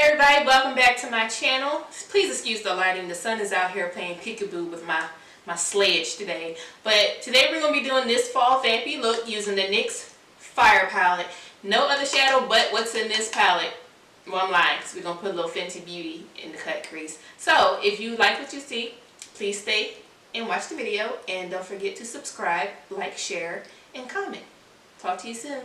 Hey everybody, welcome back to my channel. Please excuse the lighting. The sun is out here playing peekaboo with my sledge today. But today we're going to be doing this fall vampy look using the NYX Fire palette. No other shadow but what's in this palette. Well, I'm lying because we're going to put a little Fenty Beauty in the cut crease. So if you like what you see, please stay and watch the video. And don't forget to subscribe, like, share, and comment. Talk to you soon.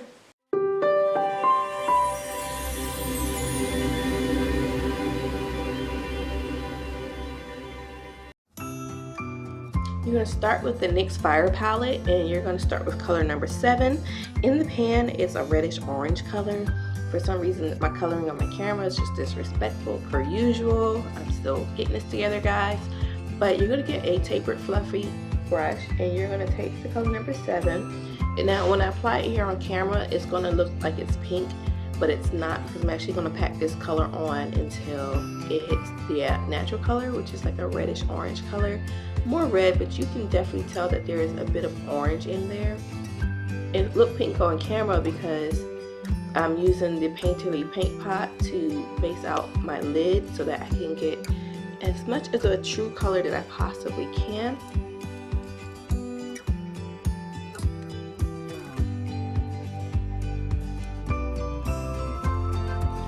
You're going to start with the NYX Fire palette, and you're going to start with color number 7. In the pan, it's a reddish orange color. For some reason, my coloring on my camera is just disrespectful per usual. I'm still getting this together, guys. But you're going to get a tapered, fluffy brush, and you're going to take the color number 7. And now, when I apply it here on camera, it's going to look like it's pink, but it's not, because I'm actually going to pack this color on until it hits the natural color, which is like a reddish orange color. More red, but you can definitely tell that there is a bit of orange in there. It looked pink on camera because I'm using the Painterly paint pot to base out my lid so that I can get as much as a true color that I possibly can.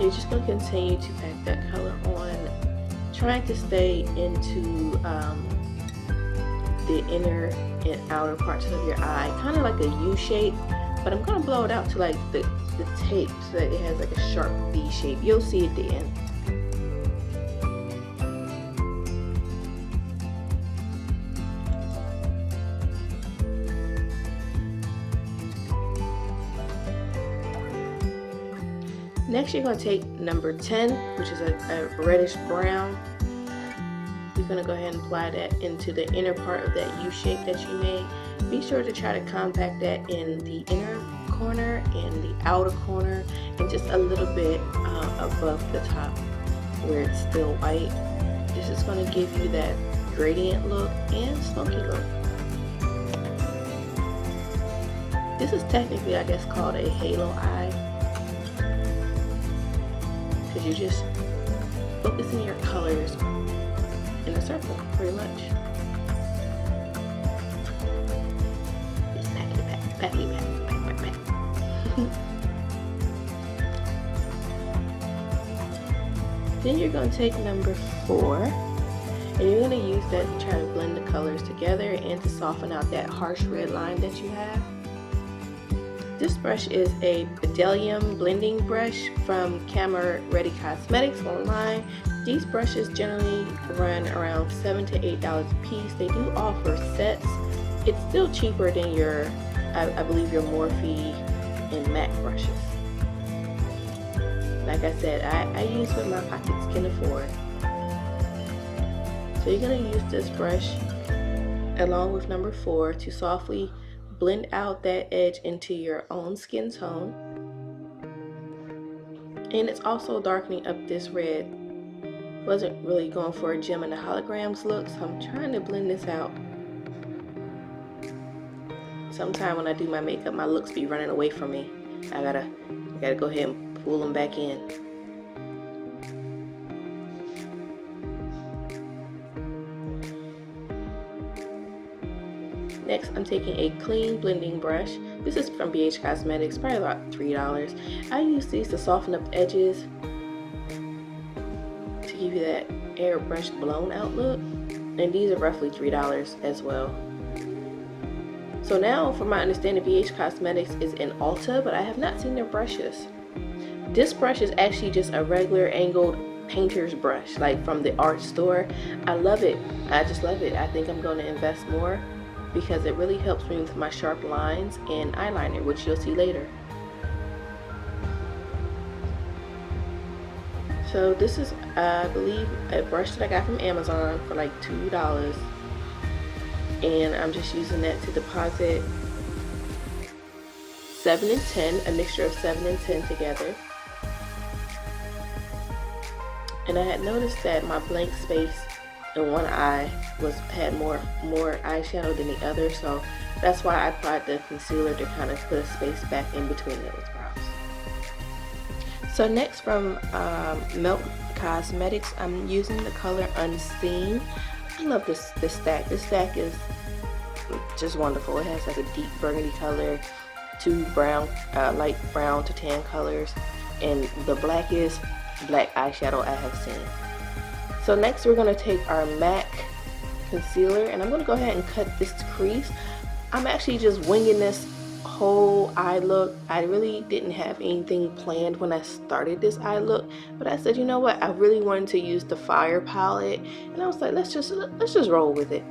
You're just going to continue to pack that color on, trying to stay into the inner and outer parts of your eye, kind of like a U shape, but I'm going to blow it out to like the tape so that it has like a sharp V shape. You'll see at the end. Next, you're going to take number 10, which is a reddish brown. You're going to go ahead and apply that into the inner part of that U shape that you made. Be sure to try to compact that in the inner corner and the outer corner, and just a little bit above the top where it's still white. This is going to give you that gradient look and smoky look. This is technically, I guess, called a halo eye, because you're just focusing your colors in a circle, pretty much. Just back. Then you're going to take number 4, and you're going to use that to try to blend the colors together and to soften out that harsh red line that you have. This brush is a Bdellium blending brush from Camera Ready Cosmetics online. These brushes generally run around $7 to $8 a piece. They do offer sets. It's still cheaper than your, I believe, your Morphe and MAC brushes. Like I said, I use what my pockets can afford. So you're going to use this brush along with number 4 to softly blend out that edge into your own skin tone. And it's also darkening up this red. Wasn't really going for a gem and the holograms look, so I'm trying to blend this out. Sometime when I do my makeup, my looks be running away from me. I gotta go ahead and pull them back in. Next, I'm taking a clean blending brush. This is from BH Cosmetics, probably about $3. I use these to soften up the edges, to give you that airbrushed blown out look. And these are roughly $3 as well. So now, from my understanding, BH Cosmetics is in Ulta, but I have not seen their brushes. This brush is actually just a regular angled painter's brush, like from the art store. I love it. I just love it. I think I'm going to invest more, because it really helps me with my sharp lines and eyeliner, which you'll see later. So this is, I believe, a brush that I got from Amazon for like $2. And I'm just using that to deposit 7 and 10, a mixture of 7 and 10 together. And I had noticed that my blank space in one eye had more eyeshadow than the other, so that's why I applied the concealer to kind of put a space back in between those brows. So next from Milk Cosmetics, I'm using the color Unseen. I love this stack. This stack is just wonderful. It has like a deep burgundy color, two brown, light brown to tan colors, and the blackest black eyeshadow I have seen. So next we're going to take our MAC concealer, and I'm going to go ahead and cut this crease. I'm actually just winging this whole eye look. I really didn't have anything planned when I started this eye look, but I said, you know what, I really wanted to use the Fire palette, and I was like, let's just roll with it.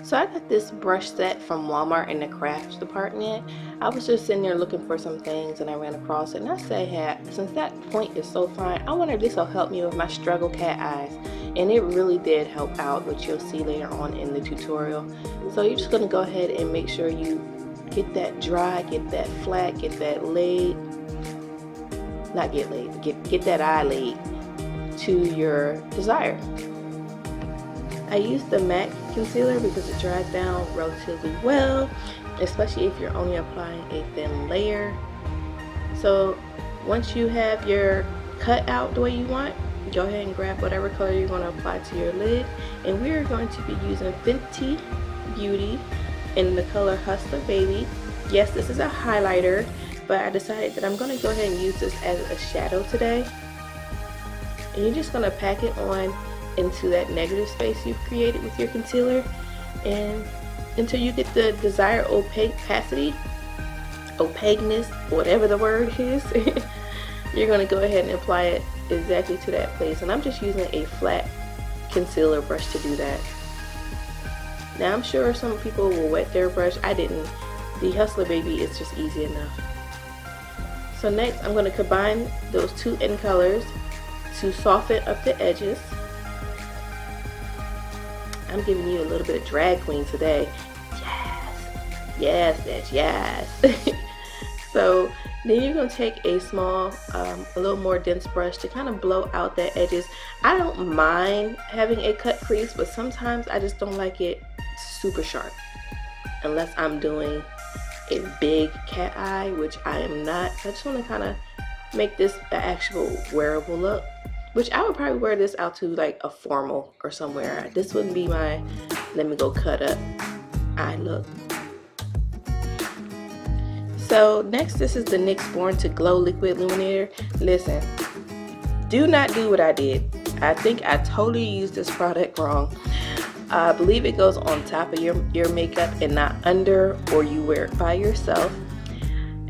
So I got this brush set from Walmart in the crafts department. I was just sitting there looking for some things and I ran across it, and I said, hey, since that point is so fine, I wonder if this will help me with my struggle cat eyes. And it really did help out, which you'll see later on in the tutorial. So you're just going to go ahead and make sure you get that dry, get that flat, get that laid, not get laid, get that eye laid to your desire. I use the MAC concealer because it dries down relatively well, especially if you're only applying a thin layer. So once you have your cut out the way you want, go ahead and grab whatever color you want to apply to your lid, and we are going to be using Fenty Beauty in the color Hustla Baby. Yes, this is a highlighter, but I decided that I'm going to go ahead and use this as a shadow today. And you're just going to pack it on into that negative space you've created with your concealer, and until you get the desired opaqueness, whatever the word is, you're going to go ahead and apply it exactly to that place. And I'm just using a flat concealer brush to do that. Now I'm sure some people will wet their brush. I didn't. The Hustla Baby is just easy enough. So next I'm going to combine those two in colors to soften up the edges. I'm giving you a little bit of drag queen today. Yes, that's yes. So then you're going to take a small, a little more dense brush to kind of blow out the edges. I don't mind having a cut crease, but sometimes I just don't like it super sharp. Unless I'm doing a big cat eye, which I am not. I just want to kind of make this an actual wearable look. Which I would probably wear this out to like a formal or somewhere. This wouldn't be my let me go cut up eye look. So next, this is the NYX Born to Glow Liquid Illuminator. Listen, do not do what I did. I think I totally used this product wrong. I believe it goes on top of your makeup and not under, or you wear it by yourself.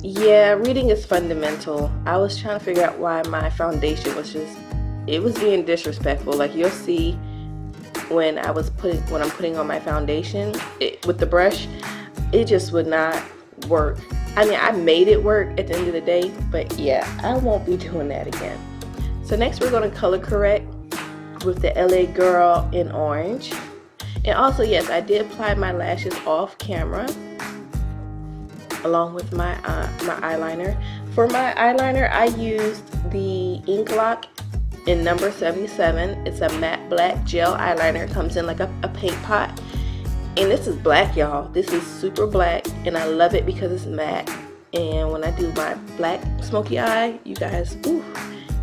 Yeah, reading is fundamental. I was trying to figure out why my foundation was just, it was being disrespectful. Like you'll see when I'm putting on my foundation with the brush, it just would not work. I mean, I made it work at the end of the day, but yeah, I won't be doing that again. So next we're going to color correct with the LA Girl in orange. And also, yes, I did apply my lashes off camera along with my eyeliner. For my eyeliner, I used the Inglot in number 77. It's a matte black gel eyeliner. It comes in like a paint pot. And this is black, y'all. This is super black, and I love it because it's matte. And when I do my black smoky eye, you guys, ooh,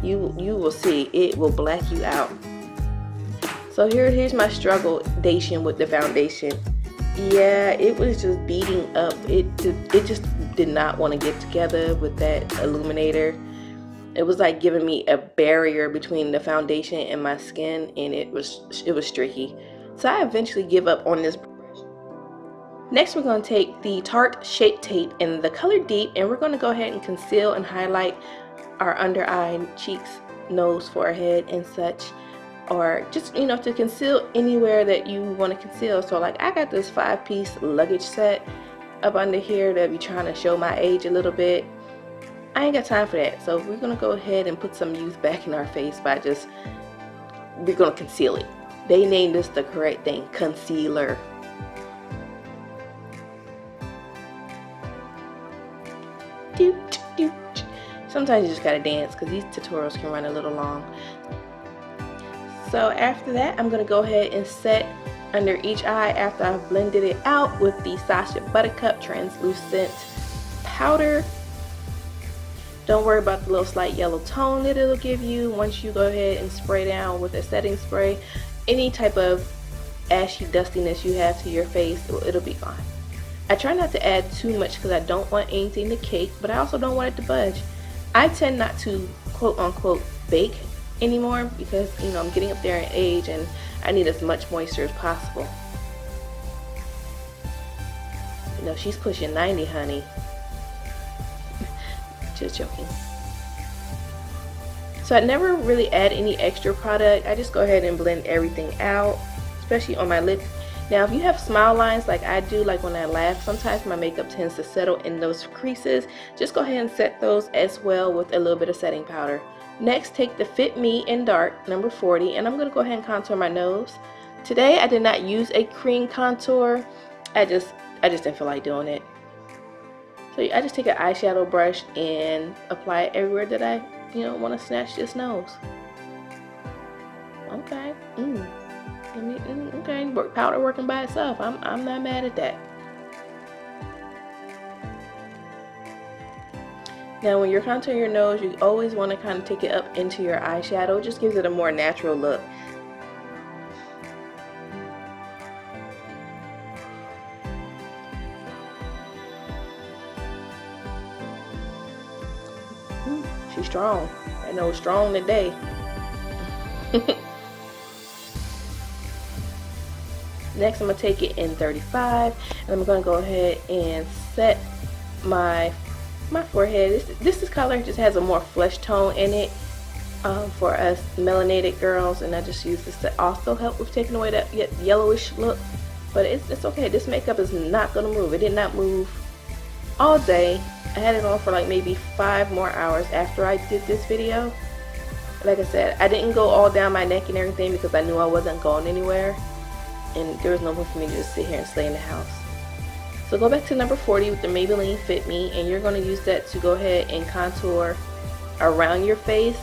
you will see it will black you out. So here's my struggle-dation with the foundation. Yeah, it was just beating up. It just did not want to get together with that illuminator. It was like giving me a barrier between the foundation and my skin, and it was streaky. So I eventually give up on this. Next, we're going to take the Tarte Shape tape in the color Deep, and we're going to go ahead and conceal and highlight our under eye, cheeks, nose, forehead, and such. Or just, you know, to conceal anywhere that you want to conceal. So like I got this 5-piece luggage set up under here that be trying to show my age a little bit. I ain't got time for that. So we're going to go ahead and put some youth back in our face by we're going to conceal it. They named this the correct thing, concealer. Sometimes you just gotta dance because these tutorials can run a little long. So after that, I'm gonna go ahead and set under each eye after I've blended it out with the Sasha Buttercup translucent powder. Don't worry about the little slight yellow tone that it'll give you once you go ahead and spray down with a setting spray. Any type of ashy dustiness you have to your face, it'll be gone. I try not to add too much because I don't want anything to cake, but I also don't want it to budge. I tend not to quote unquote bake anymore because, you know, I'm getting up there in age and I need as much moisture as possible. You know, she's pushing 90, honey. Just joking. So I never really add any extra product. I just go ahead and blend everything out, especially on my lips. Now if you have smile lines like I do, like when I laugh, sometimes my makeup tends to settle in those creases. Just go ahead and set those as well with a little bit of setting powder. Next, take the Fit Me in Dark number 40, and I'm going to go ahead and contour my nose. Today I did not use a cream contour. I just didn't feel like doing it. So I just take an eyeshadow brush and apply it everywhere that I, you know, want to snatch this nose. Okay. Okay. Powder working by itself. I'm not mad at that. Now, when you're contouring your nose, you always want to kind of take it up into your eyeshadow. It just gives it a more natural look. She's strong. I know, strong today. Next, I'm going to take it in 35, and I'm going to go ahead and set my forehead. This color just has a more flesh tone in it for us melanated girls, and I just use this to also help with taking away that yellowish look. But it's okay. This makeup is not going to move. It did not move all day. I had it on for like maybe 5 more hours after I did this video. Like I said, I didn't go all down my neck and everything because I knew I wasn't going anywhere, and there was no point for me to just sit here and stay in the house. So go back to number 40 with the Maybelline Fit Me, and you're going to use that to go ahead and contour around your face.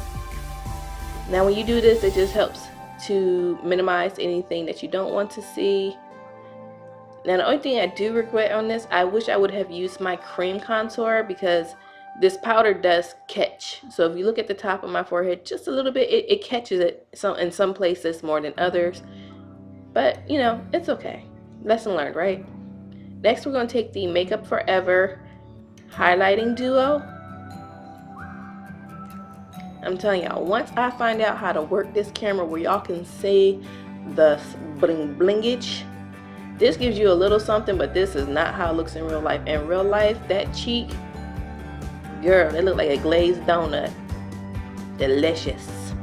Now when you do this, it just helps to minimize anything that you don't want to see. Now the only thing I do regret on this, I wish I would have used my cream contour because this powder does catch. So if you look at the top of my forehead just a little bit, it catches it in some places more than others. But you know, it's okay. Lesson learned, right? Next, we're going to take the Makeup Forever Highlighting Duo. I'm telling y'all, once I find out how to work this camera where y'all can see the bling blingage, this gives you a little something, but this is not how it looks in real life. In real life, that cheek, girl, it looked like a glazed donut. Delicious.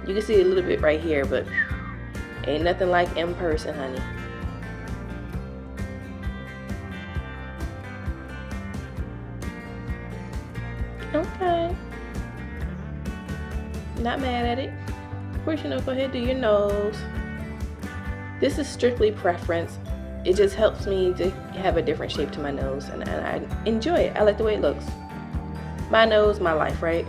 You can see a little bit right here, but ain't nothing like in person, honey. Okay. Not mad at it. Of course, you know, go ahead, do your nose. This is strictly preference. It just helps me to have a different shape to my nose, and I enjoy it. I like the way it looks. My nose, my life, right?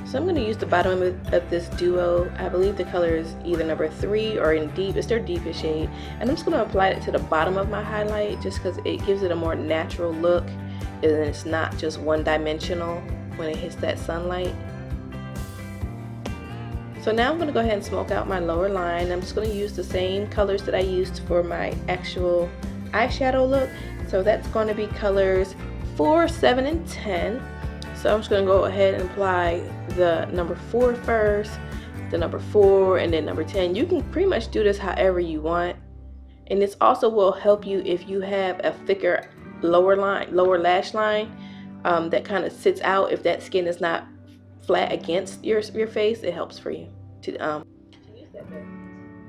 So I'm going to use the bottom of this duo. I believe the color is either number 3 or in deep. It's their deepest shade. And I'm just going to apply it to the bottom of my highlight just because it gives it a more natural look. And it's not just one-dimensional when it hits that sunlight. So now I'm going to go ahead and smoke out my lower line. I'm just going to use the same colors that I used for my actual eyeshadow look. So that's going to be colors 4, 7, and 10. So I'm just going to go ahead and apply the number 4 first, the number 4, and then number 10. You can pretty much do this however you want. And this also will help you if you have a thicker lower lash line that kind of sits out. If that skin is not flat against your face, it helps for you to use that better.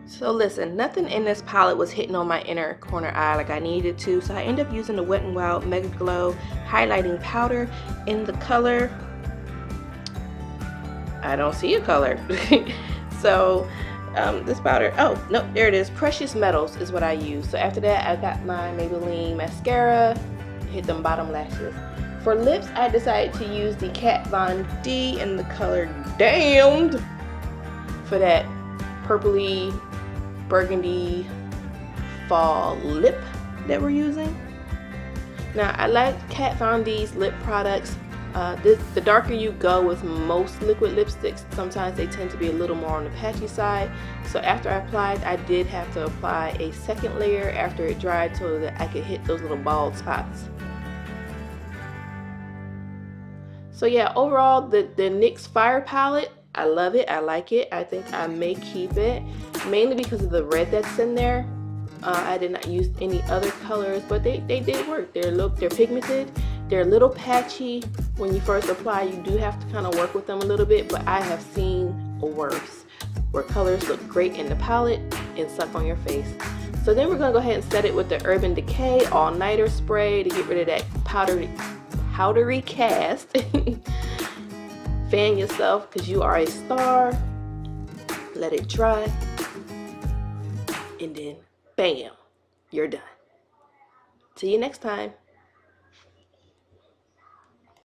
So listen, nothing in this palette was hitting on my inner corner eye like I needed to, so I ended up using the Wet n Wild Mega Glow highlighting powder in the color, I don't see a color. So this powder, oh no, there it is, Precious Metals is what I use. So after that, I got my Maybelline mascara, hit them bottom lashes. For lips, I decided to use the Kat Von D in the color Damned for that purpley burgundy fall lip that we're using. Now Kat found these lip products. The darker you go with most liquid lipsticks, sometimes they tend to be a little more on the patchy side. So after I applied, I did have to apply a second layer after it dried so that I could hit those little bald spots. So yeah, overall the NYX Fire palette, I love it, I like it. I think I may keep it, mainly because of the red that's in there. I did not use any other colors, but they did work. They're pigmented. They're a little patchy. When you first apply, you do have to kind of work with them a little bit, but I have seen worse, where colors look great in the palette and suck on your face. So then we're gonna go ahead and set it with the Urban Decay All Nighter Spray to get rid of that powdery cast. Fan yourself because you are a star. Let it dry, and then bam, you're done. See you next time.